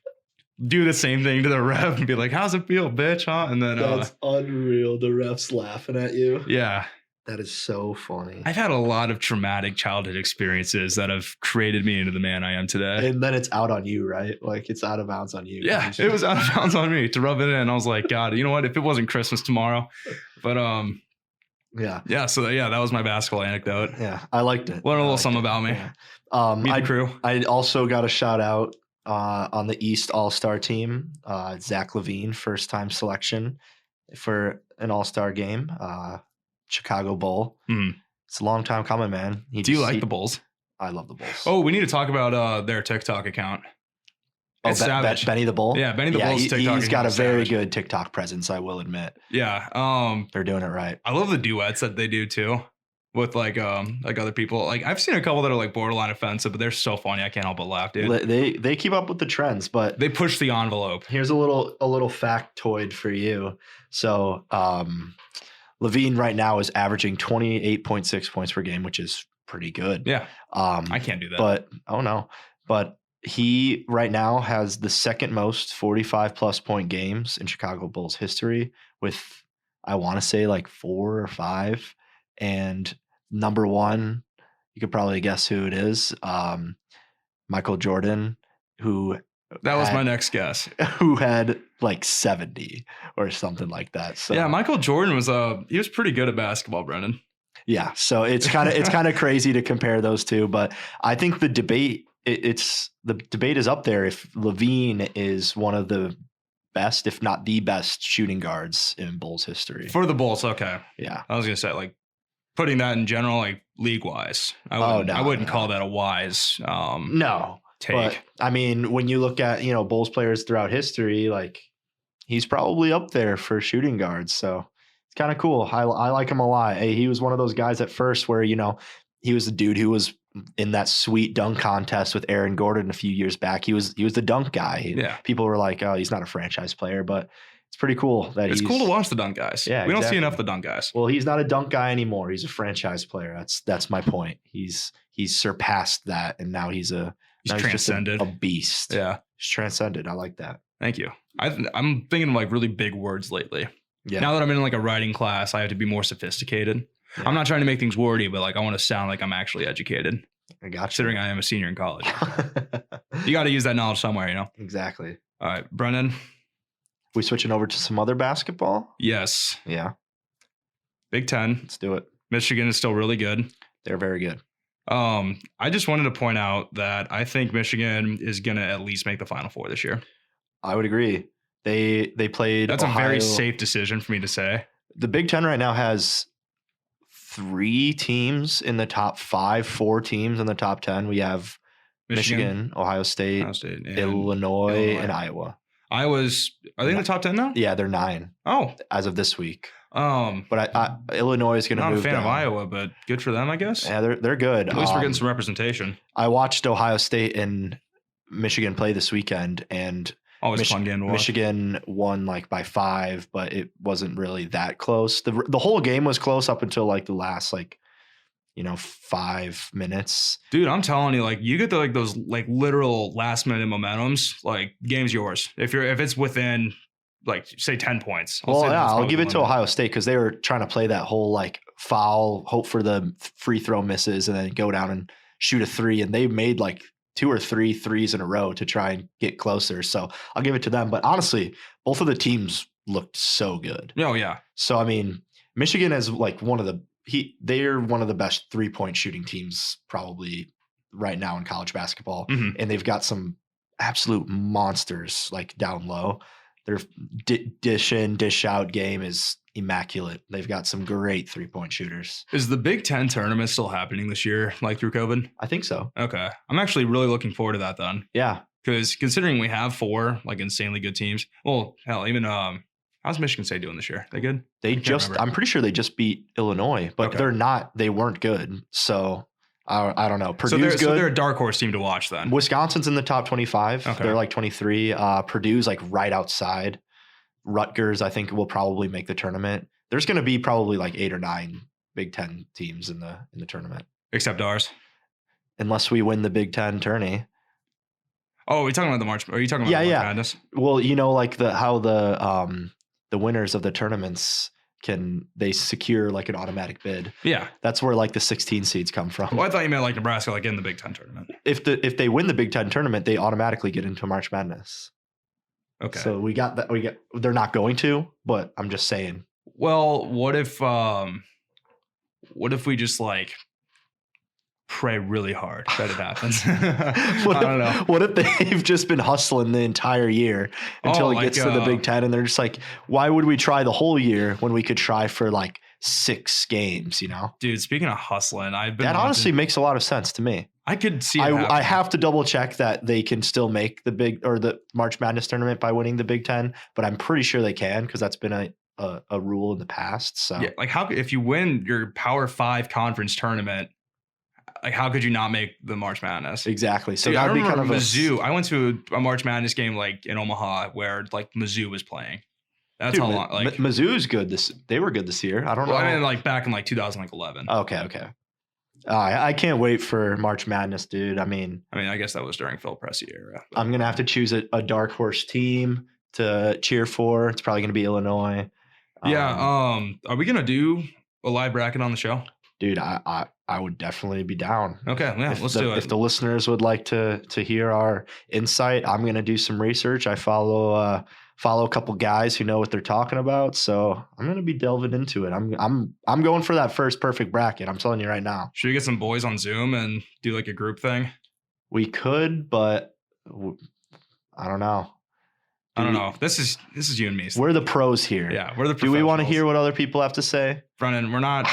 do the same thing to the ref and be like, how's it feel, bitch, huh? And then that's unreal. The ref's laughing at you. Yeah. That is so funny. I've had a lot of traumatic childhood experiences that have created me into the man I am today. And then it's out on you, right? Like it's out of bounds on you. Yeah, it was out of bounds on me to rub it in. I was like, God, you know what? If it wasn't Christmas tomorrow, but yeah. So that was my basketball anecdote. Yeah, I liked it. Learn a little something about me. Yeah. Meet the crew. I also got a shout out on the East All-Star team. Zach LaVine, first time selection for an All-Star game. Chicago Bull. It's a long time coming, man. Do you like the Bulls? I love the Bulls. Oh, we need to talk about their TikTok account. It's savage. Benny the Bull? Yeah, Benny the Bull's TikTok. He's got a very good TikTok presence, I will admit. Yeah. They're doing it right. I love the duets that they do too with like other people. Like I've seen a couple that are like borderline offensive, but they're so funny. I can't help but laugh, dude. They keep up with the trends, but they push the envelope. Here's a little factoid for you. So, LaVine right now is averaging 28.6 points per game, which is pretty good. Yeah. I can't do that. But he right now has the second most 45 plus point games in Chicago Bulls history with, I want to say like 4 or 5. And number one, you could probably guess who it is. Michael Jordan, who that was my next guess. Who had like 70 or something like that. So yeah, Michael Jordan was he was pretty good at basketball, Brendan. Yeah, so it's kind of crazy to compare those two, but I think the debate is up there if LaVine is one of the best, if not the best, shooting guards in Bulls history. For the Bulls, okay. Yeah, I was gonna say like putting that in general, like league wise. I wouldn't call that a wise. No. Take. But I mean, when you look at, Bulls players throughout history, like he's probably up there for shooting guards. So it's kind of cool. I like him a lot. Hey, he was one of those guys at first where, he was the dude who was in that sweet dunk contest with Aaron Gordon a few years back. He was the dunk guy. Yeah. People were like, oh, he's not a franchise player, but it's pretty cool that it's cool to watch the dunk guys. Yeah, we don't see enough of the dunk guys. Well, he's not a dunk guy anymore. He's a franchise player. That's my point. He's surpassed that, and now he's transcended. Just a beast. Yeah. He's transcended. I like that. Thank you. I'm thinking of like really big words lately. Yeah. Now that I'm in like a writing class, I have to be more sophisticated. Yeah. I'm not trying to make things wordy, but like I want to sound like I'm actually educated. I got you. Considering I am a senior in college. You got to use that knowledge somewhere, Exactly. All right, Brendan. We switching over to some other basketball? Yes. Yeah. Big Ten. Let's do it. Michigan is still really good. They're very good. I just wanted to point out that I think Michigan is going to at least make the Final Four this year. I would agree. They played That's Ohio. A very safe decision for me to say. The Big Ten right now has 3 teams in the top 5, 4 teams in the top 10. We have Michigan, Ohio State, and Illinois, and Iowa. Are they in the top 10 now? Yeah, they're 9. Oh. As of this week. But Illinois is going to move. Not a fan down. of Iowa, but good for them, I guess. Yeah, they're good. At least we're getting some representation. I watched Ohio State and Michigan play this weekend, and always fun game to watch. Michigan won like by 5, but it wasn't really that close. The whole game was close up until like the last 5 minutes. Dude, I'm telling you, like you get those literal last minute momentums, like game's yours. If it's within say 10 points. I'll give it to Ohio State because they were trying to play that whole foul, hope for the free throw misses, and then go down and shoot a 3. And they made 2 or 3 threes in a row to try and get closer. So I'll give it to them. But honestly, both of the teams looked so good. Oh yeah. So I mean, Michigan is they're one of the best 3-point shooting teams probably right now in college basketball. Mm-hmm. And they've got some absolute monsters down low. Their dish in, dish out game is immaculate. They've got some great 3-point shooters. Is the Big Ten tournament still happening this year, through COVID? I think so. Okay. I'm actually really looking forward to that then. Yeah. Because considering we have 4 insanely good teams, well, hell, even how's Michigan State doing this year? They good? I'm pretty sure they just beat Illinois, but they weren't good. So I don't know. Purdue's good. So they're a dark horse team to watch then. Wisconsin's in the top 25. Okay. They're 23. Purdue's right outside. Rutgers, I think, will probably make the tournament. There's going to be probably 8 or 9 Big Ten teams in the tournament. Except ours. unless we win the Big Ten tourney. Oh, are you talking about the March? Are you talking about the March Madness? Well, like how the winners of the tournaments they secure like an automatic bid. Yeah, that's where like the 16 seeds come from. Well, I thought you meant like Nebraska, like in the Big Ten tournament. If they win the Big Ten tournament, they automatically get into March Madness. Okay. So we got that. They're not going to, but I'm just saying. Well, what if we just like pray really hard that it happens? I don't know. What if they've just been hustling the entire year until it gets to the Big Ten, and they're just like, why would we try the whole year when we could try for like 6 games? Dude. Speaking of hustling, honestly makes a lot of sense to me. I could see. I have to double check that they can still make the March Madness tournament by winning the Big Ten, but I'm pretty sure they can because that's been a rule in the past. So yeah, like if you win your Power 5 conference tournament, like how could you not make the March Madness? Exactly. So that would be kind of Mizzou. I went to a March Madness game like in Omaha where like Mizzou was playing. That's how long. Like Mizzou's good. They were good this year. I don't know. I mean, like back in like 2011. Okay. I can't wait for March Madness, dude. I mean, I guess that was during Phil Pressey era. But I'm gonna have to choose a dark horse team to cheer for. It's probably gonna be Illinois. Yeah. Are we gonna do a live bracket on the show? Dude, I would definitely be down. Okay, yeah, let's do it. If the listeners would like to hear our insight, I'm gonna do some research. I follow a couple guys who know what they're talking about, so I'm gonna be delving into it. I'm going for that first perfect bracket. I'm telling you right now. Should we get some boys on Zoom and do like a group thing? We could, but I don't know. I don't know. This is you and me. We're the pros here. Yeah, we're the professionals. Do we want to hear what other people have to say? Brennan, we're not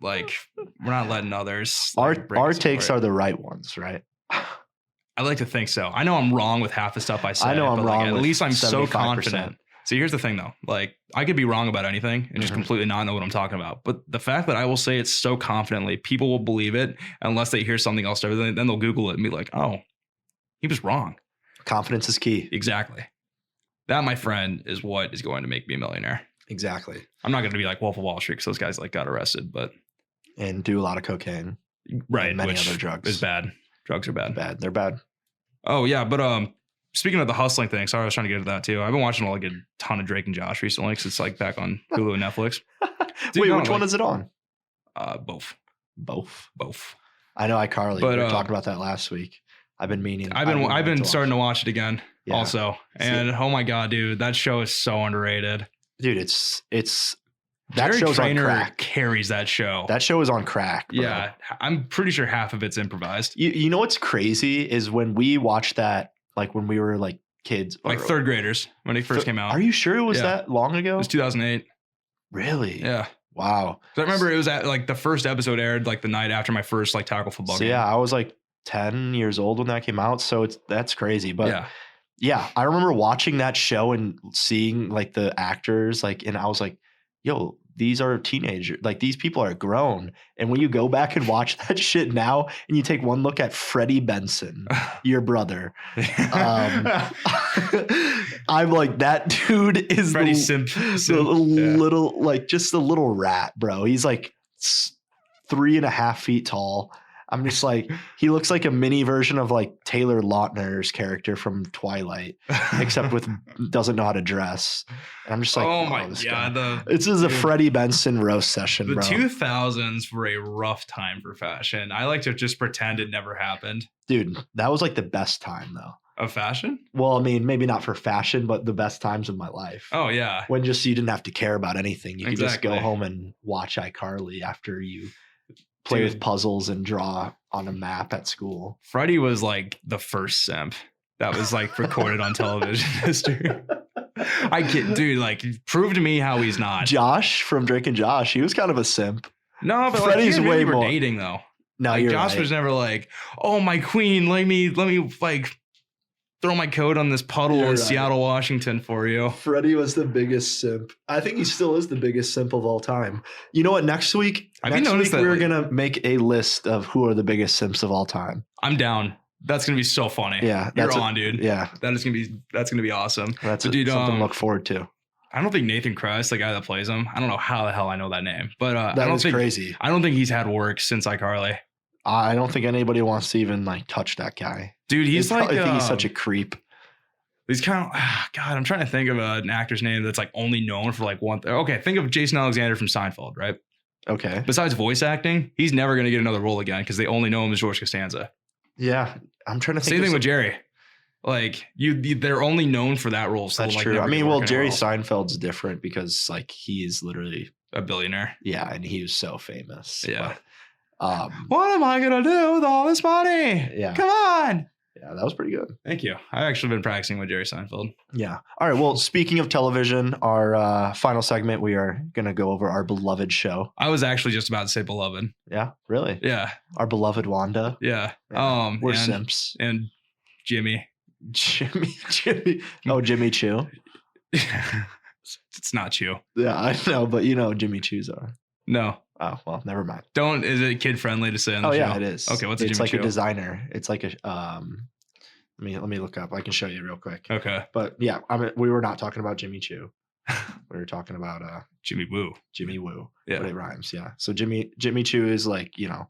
letting others. Our takes are the right ones, right? I like to think so. I know I'm wrong with half the stuff I say. I know I'm wrong. At least I'm 75%. So confident. See, here's the thing though. Like I could be wrong about anything and just completely not know what I'm talking about. But the fact that I will say it so confidently, people will believe it unless they hear something else. Then they'll Google it and be like, oh, he was wrong. Confidence is key. Exactly. That, my friend, is what is going to make me a millionaire. Exactly. I'm not going to be like Wolf of Wall Street because those guys like got arrested, but and do a lot of cocaine, right? And many other drugs is bad. Drugs are bad. They're bad. Oh yeah, but speaking of the hustling thing, sorry, I was trying to get to that too. I've been watching like a ton of Drake and Josh recently because it's like back on Hulu and Netflix. Dude, wait, which one is it on? Both. I know iCarly. We were talking about that last week. I've been meaning. I've been starting to watch it again. Yeah. Also, and oh my god, dude, that show is so underrated. Dude, it's that Jerry show's Trainer on crack. Carries that show. That show is on crack. Bro. Yeah, I'm pretty sure half of it's improvised. You know what's crazy is when we watched that, like when we were like kids, like third graders when it first came out. Are you sure it was that long ago? It was 2008. Really? Yeah. Wow. So I remember it was at like the first episode aired like the night after my first like tackle football game. Yeah, I was like 10 years old when that came out, so that's crazy. But yeah, I remember watching that show and seeing like the actors, like, and I was like, yo, these are teenagers. Like these people are grown. And when you go back and watch that shit now and you take one look at Freddie Benson, your brother, I'm like, that dude is Freddie little, like just a little rat, bro. He's like 3.5 feet tall. I'm just like, he looks like a mini version of like Taylor Lautner's character from Twilight, except doesn't know how to dress. And I'm just like, oh my god, this is a Freddie Benson roast session. The bro. 2000s were a rough time for fashion. I like to just pretend it never happened. Dude, that was like the best time though. Of fashion? Well, I mean, maybe not for fashion, but the best times of my life. Oh yeah. When just you didn't have to care about anything. You could just go home and watch iCarly after you play with puzzles and draw on a map at school. Freddie was like the first simp that was like recorded on television history. Dude, like prove to me how he's not. Josh from Drake and Josh, he was kind of a simp. No, but Freddie's like, way more dating though. No, like, you're Josh right. was never like, oh my queen, let me like throw my coat on this puddle in Seattle, Washington for you. Freddie was the biggest simp. I think he still is the biggest simp of all time. You know what? Next week we're going to make a list of who are the biggest simps of all time. I'm down. That's going to be so funny. Yeah. You're on, dude. Yeah. That's going to be awesome. That's something to look forward to. I don't think Nathan Kress, the guy that plays him, I don't know how the hell I know that name, but that was crazy. I don't think he's had work since iCarly. I don't think anybody wants to even like touch that guy. Dude, he's I think he's such a creep. He's kind of, God, I'm trying to think of an actor's name that's like only known for like one thing. Okay, think of Jason Alexander from Seinfeld, right? Okay. Besides voice acting, he's never going to get another role again because they only know him as George Costanza. Yeah, I'm trying to think. Same thing with Jerry. Like they're only known for that role. So that's like, true. I mean, well, Jerry Seinfeld's different because like he is literally a billionaire. Yeah, and he was so famous. Yeah. But, what am I gonna do with all this money? Yeah. Come on. Yeah, that was pretty good. Thank you. I've actually been practicing with Jerry Seinfeld. Yeah. All right. Well, speaking of television, our final segment, we are going to go over our beloved show. I was actually just about to say beloved. Yeah. Really? Yeah. Our beloved Wanda. Yeah. We're simps. And Jimmy. Oh, Jimmy Choo. It's not Choo. Yeah, I know, but you know Jimmy Choo's are. No. Oh, well, never mind. Is it kid friendly to say on the show? Yeah, it is. Okay, what's a Jimmy Choo? It's like Choo? a designer. It's like a let me look up. I can show you real quick. Okay. But yeah, we were not talking about Jimmy Choo. We were talking about Jimmy Woo. Jimmy Woo. Yeah. But it rhymes, yeah. So Jimmy Choo is like, you know,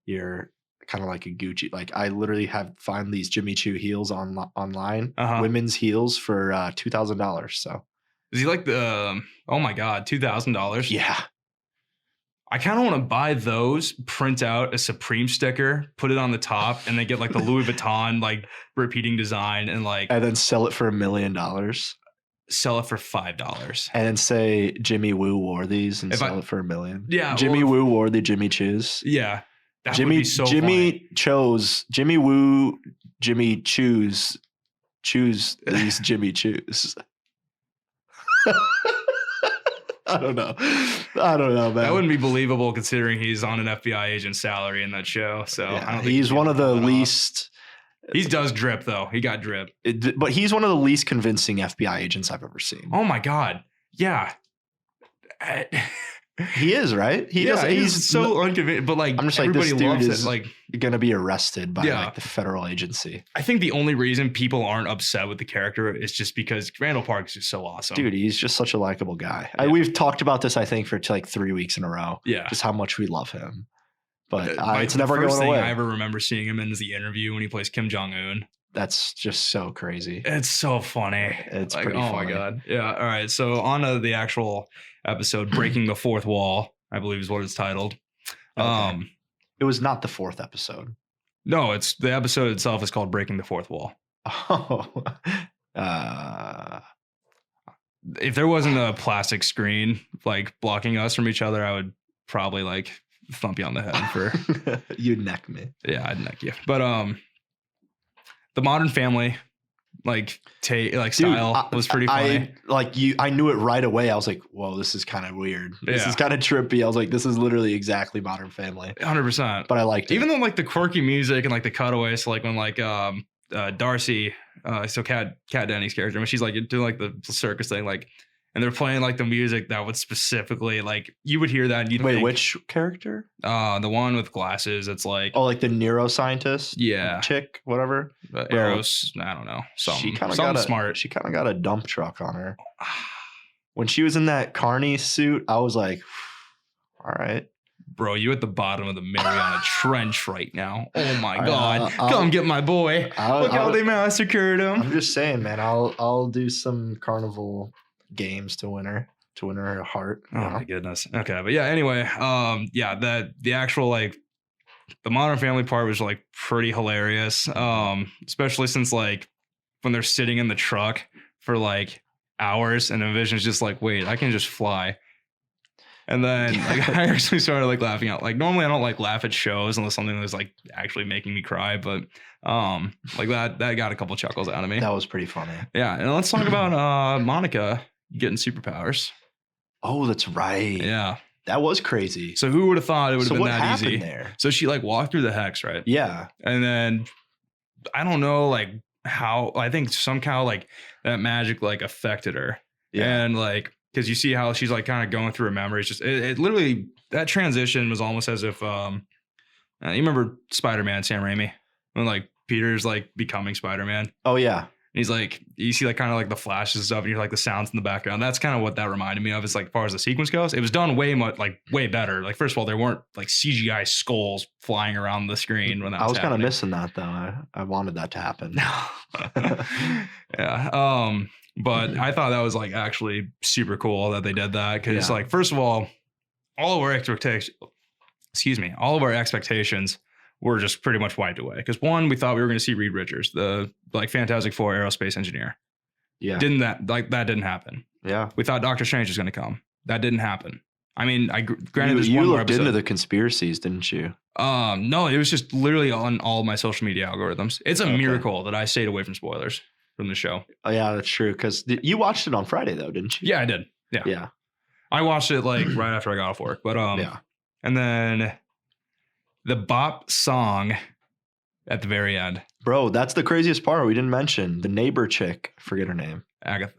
you're kind of like a Gucci. Like I literally find these Jimmy Choo heels online, women's heels for $2,000. So is he like the oh my God, $2,000? Yeah. I kind of want to buy those, print out a Supreme sticker, put it on the top, and then get like the Louis Vuitton like repeating design and then sell it for $1 million. Sell it for $5. And then say Jimmy Woo wore these and sell it for $1 million. Yeah. Jimmy Woo wore the Jimmy Choos. Yeah. That Jimmy would be so Jimmy funny. chose Jimmy Woo Jimmy choose these Jimmy Choos. I don't know, man. That wouldn't be believable considering he's on an FBI agent salary in that show. So yeah, I don't think he's one of the least. He does drip though. He got drip. But he's one of the least convincing FBI agents I've ever seen. Oh my God. Yeah. He is, right? He's so unconvincing, but like, I'm just everybody like, this dude loves is it. Like, gonna be arrested by like the federal agency. I think the only reason people aren't upset with the character is just because Randall Park is just so awesome. Dude, he's just such a likable guy. Yeah. We've talked about this, I think, for like 3 weeks in a row. Yeah. Just how much we love him. But it's the never first going thing away. I ever remember seeing him in is the interview when he plays Kim Jong-un. That's just so crazy. It's so funny. It's like, pretty oh funny. my God. Yeah. All right. So on to the actual episode, Breaking the Fourth Wall, I believe is what it's titled. Okay. It was not the 4th episode. No, it's the episode itself is called Breaking the Fourth Wall. Oh. If there wasn't a plastic screen like blocking us from each other, I would probably like thump you on the head for you'd neck me. Yeah, I'd neck you. But the Modern Family style was pretty funny. I knew it right away. I was like, whoa, this is kind of weird. This is kind of trippy. I was like, this is literally exactly Modern Family. 100%. But I liked it. Even though like the quirky music and like the cutaways, so like when like Darcy, so Kat Dennings' character, when she's like doing like the circus thing, like, and they're playing like the music that would specifically like you would hear that and you'd wait, think, which character? The one with glasses. It's like like the neuroscientist, chick, whatever. Eros, I don't know. She kind of got smart. She kind of got a dump truck on her. When she was in that Carney suit, I was like, all right. Bro, you at the bottom of the Mariana Trench right now. Oh my God. Come get my boy. Look how they massacred him. I'm just saying, man, I'll do some carnival games to win her heart. Oh my goodness. Okay. But yeah, anyway, the actual like the Modern Family part was like pretty hilarious. Especially since like when they're sitting in the truck for like hours and Envision's just like, wait, I can just fly. And then like, I actually started like laughing out. Like normally I don't like laugh at shows unless something was like actually making me cry, but like that got a couple chuckles out of me. That was pretty funny. Yeah, and let's talk about Monica getting superpowers. Oh, that's right. Yeah. That was crazy. So who would have thought it would have been that easy? There? So she like walked through the hex, right? Yeah. And then I don't know like how, I think somehow like that magic like affected her. Yeah. And like because you see how she's like kind of going through her memories. Just it literally, that transition was almost as if you remember Spider-Man, Sam Raimi, when like Peter's like becoming Spider-Man. Oh yeah. he's like, you see like kind of like the flashes and stuff, and you're like the sounds in the background. That's kind of what that reminded me of. Is like, as far as the sequence goes, it was done way better. Like, first of all, there weren't like CGI skulls flying around the screen when that was kind of missing that though. I wanted that to happen. Yeah. But I thought that was like actually super cool that they did that, because like, first of all of our expectations were just pretty much wiped away. Because one, we thought we were going to see Reed Richards, the like Fantastic Four aerospace engineer. Yeah. That didn't happen. Yeah. We thought Doctor Strange was going to come. That didn't happen. I mean, granted, you looked into the conspiracies, didn't you? No, it was just literally on all of my social media algorithms. It's a miracle that I stayed away from spoilers from the show. Oh yeah, that's true. Because you watched it on Friday though, didn't you? Yeah, I did. Yeah. Yeah. I watched it like right after I got off work, but and then the bop song at the very end. Bro, that's the craziest part we didn't mention. The neighbor chick, forget her name.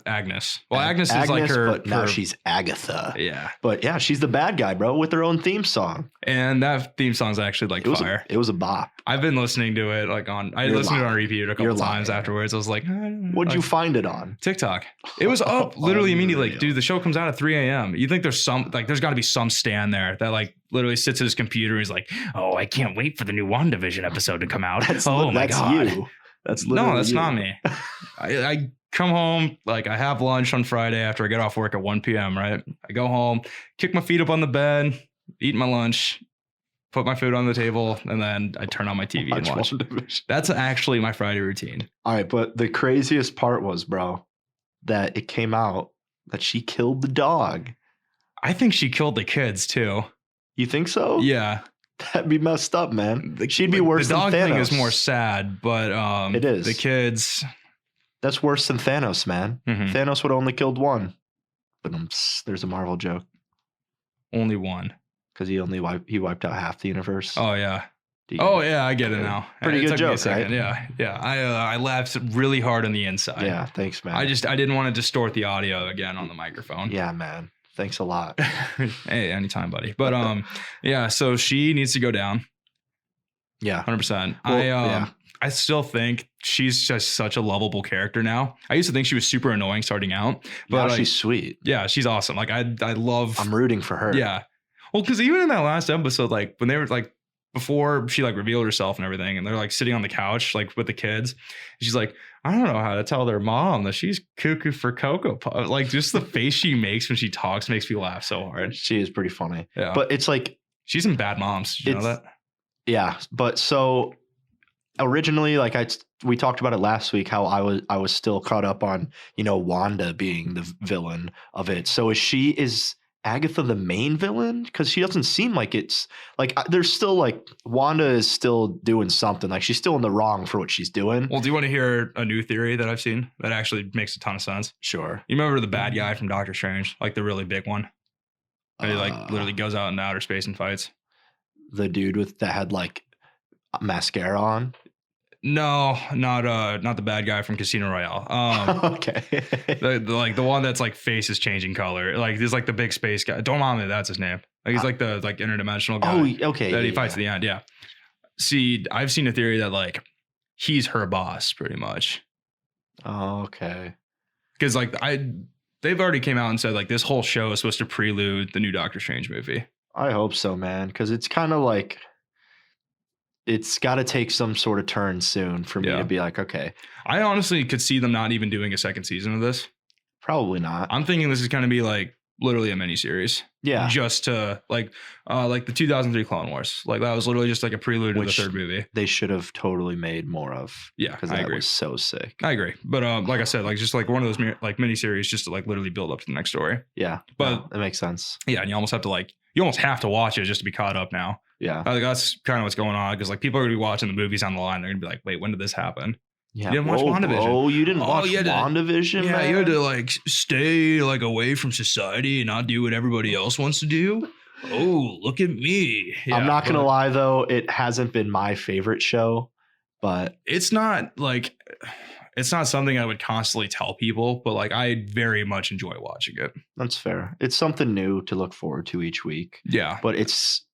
Agnes. Well, Agnes is like her. But now she's Agatha. Yeah. But yeah, she's the bad guy, bro, with her own theme song. And that theme song's actually like fire. It was a bop. I've been listening to it like I listened to it on repeat a couple times afterwards. I was like, what'd you find it on? TikTok. It was up literally immediately. Like, dude, the show comes out at 3 a.m. You think there's there's got to be some stan there that like literally sits at his computer. And he's like, oh, I can't wait for the new WandaVision episode to come out. That's God. You. That's literally that's not me. I come home, like I have lunch on Friday after I get off work at 1 p.m., right? I go home, kick my feet up on the bed, eat my lunch, put my food on the table, and then I turn on my TV and watch. That's actually my Friday routine. All right, but the craziest part was, bro, that it came out that she killed the dog. I think she killed the kids too. You think so? Yeah. That'd be messed up, man. She'd be worse than Thanos. The dog thing is more sad, but it is. The kids. That's worse than Thanos, man. Mm-hmm. Thanos would only killed one. But there's a Marvel joke. Only one. Because he wiped out half the universe. Oh yeah. I get it now. Pretty good joke, right? Yeah. I laughed really hard on the inside. Yeah, thanks, man. I didn't want to distort the audio again on the microphone. Yeah, man. Thanks a lot. Hey, anytime, buddy. But so she needs to go down. Yeah. 100%. Well, I still think she's just such a lovable character now. I used to think she was super annoying starting out, but now she's sweet. Yeah, she's awesome. Like I'm rooting for her. Yeah. Well, because even in that last episode, like when they were like before she like revealed herself and everything, and they're like sitting on the couch like with the kids, she's like, I don't know how to tell their mom that she's cuckoo for Cocoa Puff. Like just the face she makes when she talks makes me laugh so hard. She is pretty funny. Yeah. But it's like she's in Bad Moms. Did you know that? Yeah. But so originally, like we talked about it last week, how I was still caught up on, Wanda being the villain of it. So is Agatha the main villain? Because she doesn't seem like it's like there's still like Wanda is still doing something, like she's still in the wrong for what she's doing. Well, do you want to hear a new theory that I've seen that actually makes a ton of sense? Sure. You remember the bad guy from Doctor Strange, like the really big one? He like literally goes out into outer space and fights. The dude that had like mascara on? No, not the bad guy from Casino Royale. Okay. the one that's like face is changing color. Like there's like the big space guy. Dormammu, that's his name. Like he's like the like interdimensional guy. Oh, okay. That he fights at the end. Yeah. See, I've seen a theory that like he's her boss pretty much. Oh, okay. Because like they've already came out and said like this whole show is supposed to prelude the new Doctor Strange movie. I hope so, man. Because it's kind of like it's got to take some sort of turn soon for me to be like, okay. I honestly could see them not even doing a second season of this. Probably not. I'm thinking this is going to be like literally a miniseries. Yeah. Just to like the 2003 Clone Wars. Like that was literally just like a prelude to the third movie. They should have totally made more of. Yeah, because that was so sick. I agree. But like I said, like just like one of those like miniseries just to like literally build up to the next story. Yeah. But that makes sense. Yeah. And you almost have to watch it just to be caught up now. Yeah. I think that's kind of what's going on because like people are going to be watching the movies on the line. They're going to be like, wait, when did this happen? Yeah. You didn't watch WandaVision. Oh, you didn't watch WandaVision? Yeah, man? you had to like stay like away from society and not do what everybody else wants to do. Oh, look at me. Yeah, I'm not going to lie, though. It hasn't been my favorite show, but it's not something I would constantly tell people, but like I very much enjoy watching it. That's fair. It's something new to look forward to each week. Yeah. But it's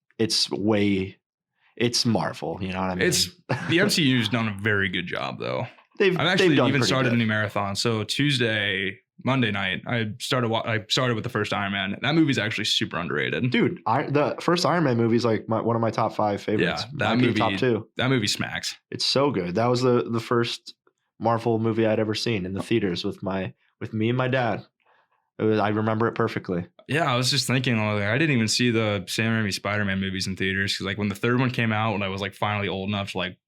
Marvel, you know what I mean? The MCU's done a very good job though. I've actually done even pretty started good. a new marathon. So Monday night, I started with the first Iron Man. That movie's actually super underrated. Dude, the first Iron Man movie is like one of my top 5 favorites. Yeah, that movie, top 2. That movie smacks. It's so good. That was the first Marvel movie I'd ever seen in the theaters with me and my dad. I remember it perfectly. Yeah, I was just thinking, I didn't even see the Sam Raimi Spider-Man movies in theaters because, like, when the third one came out, when I was like finally old enough to like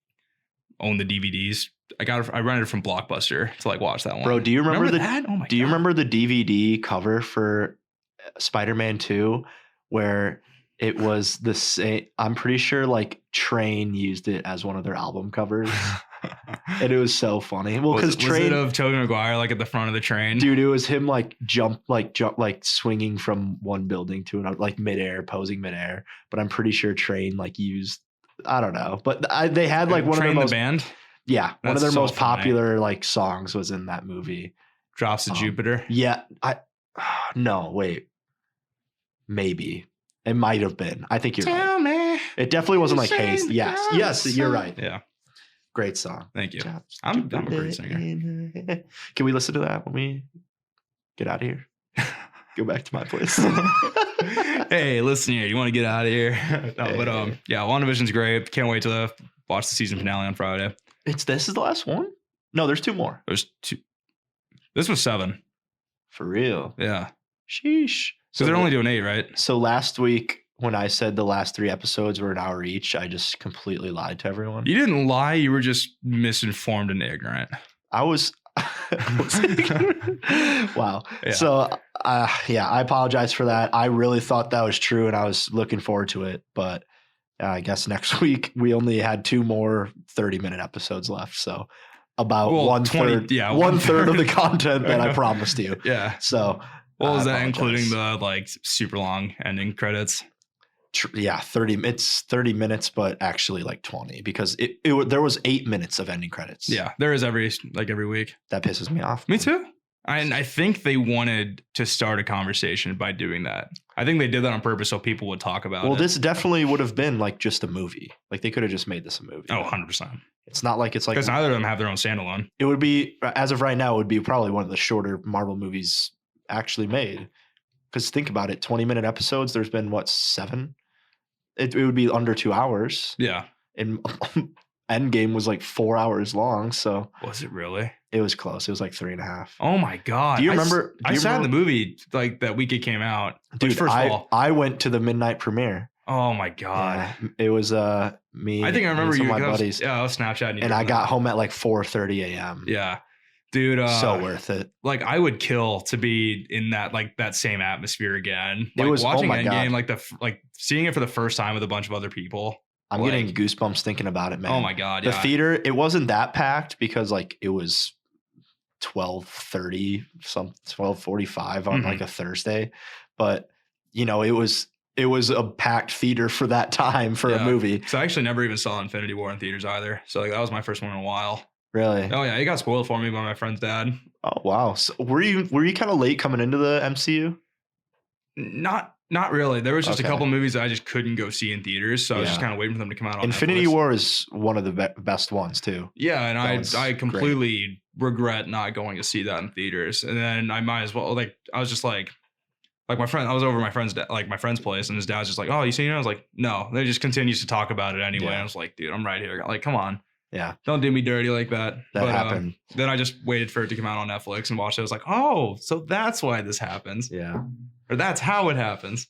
own the DVDs, I rented it from Blockbuster to like watch that one. Bro, do you remember that? Oh my! Do you remember the DVD cover for Spider-Man 2 where it was the same? I'm pretty sure like Train used it as one of their album covers. And it was so funny. Well, because was it of Tobey Maguire like at the front of the train? Dude, it was him like jump swinging from one building to another, like posing midair. But I'm pretty sure Train like used, I don't know, but they had like one Train of their most band. Yeah, That's one of their so most funny. popular like songs was in that movie. Drops to Jupiter. Yeah, no, wait, maybe it might have been. I think you're right. Me. It definitely wasn't like Haste. Yes, you're right. Yeah, great song. thank you. I'm a great singer. Can we listen to that when we get out of here? Go back to my place. Hey, listen here. You want to get out of here? No, but yeah, WandaVision's great. Can't wait to watch the season finale on Friday. This is the last one? No, there's 2 more. There's 2. This was 7. For real. Yeah. Sheesh. So they're only doing 8, right? So last week when I said the last 3 episodes were an hour each, I just completely lied to everyone. You didn't lie. You were just misinformed and ignorant. I was wow. Yeah. So I apologize for that. I really thought that was true and I was looking forward to it, but I guess next week we only had 2 more 30-minute episodes left. So about 1/3 1/3 of the content that I promised you. Yeah. So what was that, including the like super long ending credits? Yeah, 30. It's 30 minutes, but actually like 20 because there was 8 minutes of ending credits. Yeah, there is every week. That pisses me off. Me too. And I think they wanted to start a conversation by doing that. I think they did that on purpose so people would talk about it. Well, this definitely would have been like just a movie. Like they could have just made this a movie. Oh, 100%. It's not like it's like because neither of them have their own standalone. It would be, as of right now, it would be probably one of the shorter Marvel movies actually made. Because think about it, 20-minute episodes. There's been what, 7? It would be under 2 hours. Yeah. And Endgame was like 4 hours long. So was it really? It was close. It was like 3.5. Oh my god! Do you remember? I saw the movie like that week it came out. Dude, first of all, I went to the midnight premiere. Oh my god! Yeah, it was me. I think I remember and some you. of my buddies. I was Snapchatting you. And I got home at like 4:30 a.m. Yeah, dude. So worth it. Like I would kill to be in that same atmosphere again. Like it was watching Endgame, like seeing it for the first time with a bunch of other people. I'm getting goosebumps thinking about it, man. Oh my god! The yeah. theater, it wasn't that packed because like it was 12:30, 12:45 on like a Thursday, but you know it was a packed theater for that time for a movie. So I actually never even saw Infinity War in theaters either. So like that was my first one in a while. Really? Oh yeah, it got spoiled for me by my friend's dad. Oh wow. So were you kind of late coming into the MCU? Not really. There was just a couple movies that I just couldn't go see in theaters, so I was just kind of waiting for them to come out on Infinity Netflix. War is one of the best ones too. Yeah, and I completely regret not going to see that in theaters. And then I might as well I was just like my friend. I was over at my friend's place, and his dad's just like, "Oh, you seen it?" I was like, "No." They just continues to talk about it anyway. Yeah. I was like, "Dude, I'm right here. Like, come on." Yeah. Don't do me dirty like that. That happened. Then I just waited for it to come out on Netflix and watched it. I was like, oh, so that's why this happens. Yeah. Or that's how it happens.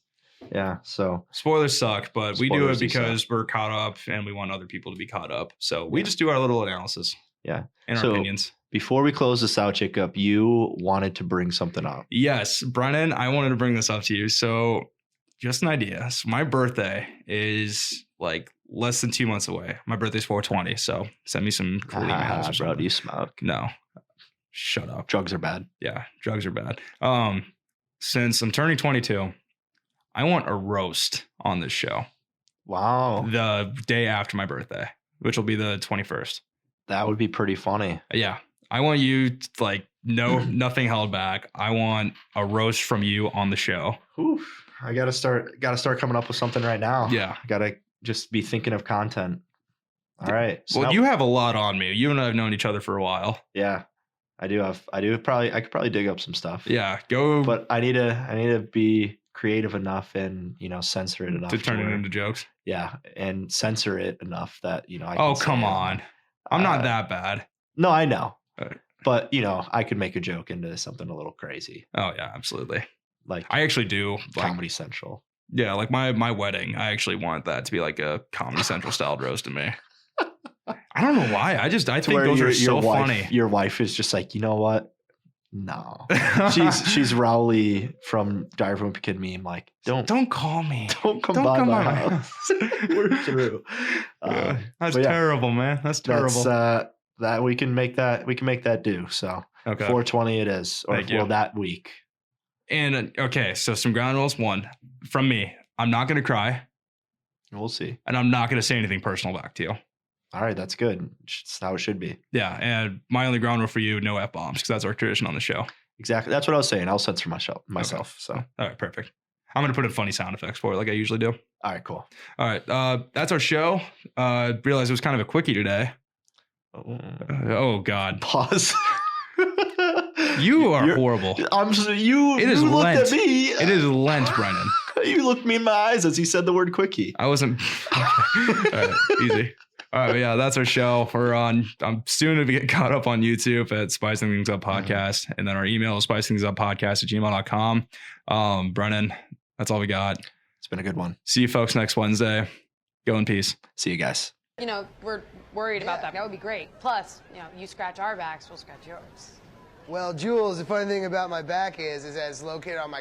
Yeah. So spoilers suck, but we do it because we're caught up and we want other people to be caught up. So we just do our little analysis. Yeah. And our opinions. Before we close this out, Jacob, you wanted to bring something up. Yes, Brennan, I wanted to bring this up to you. So just an idea. So my birthday is like less than 2 months away. My birthday's 4/20. So send me some cool emails or something. Bro, do you smoke? No. Shut up. Drugs are bad. Yeah, drugs are bad. Since I'm turning 22, I want a roast on this show. Wow. The day after my birthday, which will be the 21st. That would be pretty funny. Yeah. I want you to, nothing held back. I want a roast from you on the show. Oof. I gotta start coming up with something right now. Yeah. I gotta just be thinking of content. All right. So well, you have a lot on me. You and I have known each other for a while. Yeah, I do. I could probably dig up some stuff. Yeah, go. But I need to be creative enough and censor it enough to turn it into jokes. Yeah, and censor it enough that I. Oh, come on! I'm not that bad. No, I know. But I could make a joke into something a little crazy. Oh yeah, absolutely. Like I actually do. Comedy Central. Yeah, like my wedding. I actually want that to be like a Comedy Central styled roast of me. I don't know why. I think those are so funny. Your wife is just like, you know what? No. she's Rowley from Diary of a Kid meme. Like, don't call me. Don't come by my house. We're through. That's terrible, man. That's terrible. That we can make that do. So okay. 420 it is. Or that week. And okay, so some ground rules. One, from me, I'm not gonna cry. We'll see. And I'm not gonna say anything personal back to you. All right, that's good. That's how it should be. Yeah, and my only ground rule for you, no F-bombs, because that's our tradition on the show. Exactly. That's what I was saying. I'll censor myself. Okay. So all right, perfect. I'm gonna put in funny sound effects for it, like I usually do. All right, cool. All right, that's our show. Realized it was kind of a quickie today. Oh God. Pause. You are horrible. It is looked Lent. At me. It is Lent, Brennan. You looked me in my eyes as you said the word quickie. I wasn't. All right, easy. All right, yeah, that's our show. I'm soon to get caught up on YouTube at Spicing Things Up Podcast, and then our email is spicingthingsuppodcast@gmail.com. Brennan, that's all we got. It's been a good one. See you folks next Wednesday. Go in peace. See you guys. We're worried about that. That would be great. Plus, you scratch our backs, we'll scratch yours. Well, Jules, the funny thing about my back is that it's located on my...